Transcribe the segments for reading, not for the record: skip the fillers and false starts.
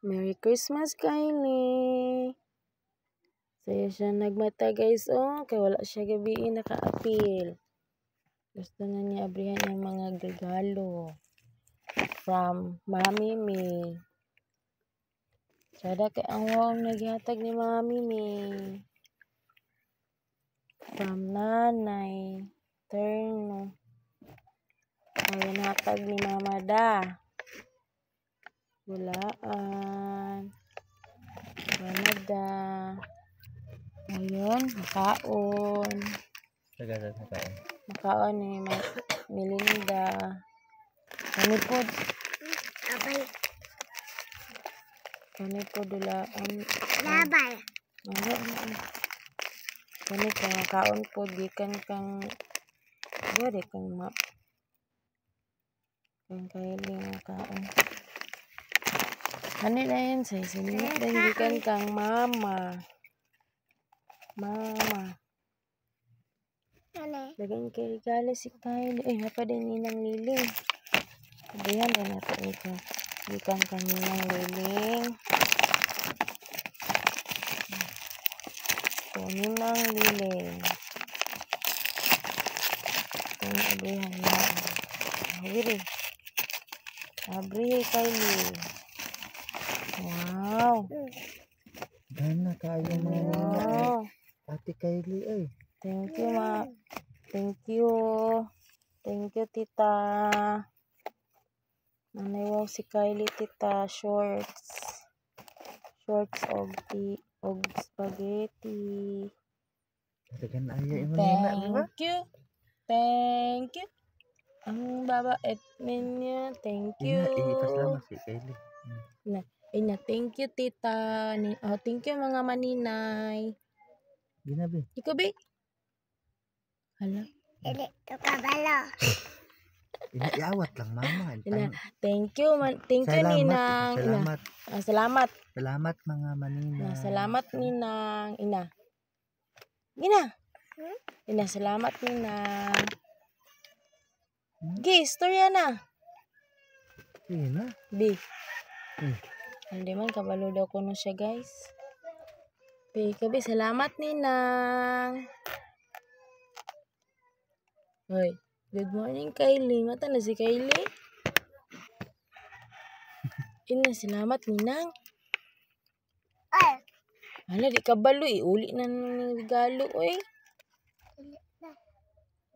Merry Christmas, Kylie. Saya siya nagmata, guys, oh. Kaya wala siya gabi naka-appeal. Gusto na niya abrihan yung mga regalo from Mami Mi. Sada kay ang wow naghatag ni Mami Mi. From Nanay Terno. Ay natag ni Mama Da. Bulaan. Canada. Ayun, makaon. Makaon ni Melinda. Kani po. Kani po dulaan. Labay. Kani kang makaon po gikan kang dere kang Kylie makaon. Kani na yun sa sinimot din gikan kang mama. Dagan kay regalo si Kylie. Eh, hapa din ninang Liling. Sabihan rin nato ito. Gikan kang ninang Liling. So, ninang Liling. Ito yung abrihan na. Hawiri. Abri, Kylie. Wow. Gana kayo mga Wow. Ate Kylie ay. Thank you, ma. Thank you. Thank you, tita. Nanaywaw si Kylie, tita. Shorts. Shorts og spaghetti. Dagan aya mo nina, di ba? Thank you. Thank you. Ang baba admin niya. Thank you. Ipasalamat si Kylie. Ina, thank you, tita. Oh, thank you, mga maninay. Ginabi. Ikaw, be? Hala. Dili to kabalo. Iawat lang mama. Ina, thank you, thank you, ninang. Salamat. Ina. Salamat. Salamat mga manina. Salamat, ninang. Ina. Ina, salamat, ninang. Gi, storya na. Sige na. Bi. Hindi man, kabalo daw ko na siya, guys. Bi, kabi, salamat, ninang. Hoy, good morning, Kylie. Mata na si Kylie. Ina, salamat, ninang. Ay. Hala, di kabalo, uli na ng regalo, oy.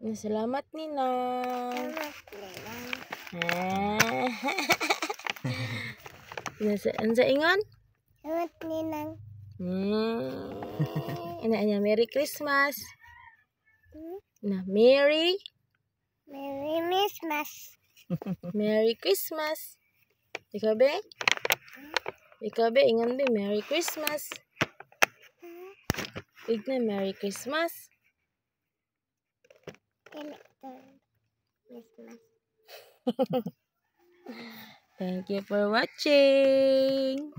Ina, salamat, ninang. Ano sa ingon? Salamat ninang. Ina, Merry Christmas. Ina, Merry Christmas. Merry Christmas. Ikaw be? Ingon be, Merry Christmas. Igna, Merry Christmas. Christmas. Thank you for watching.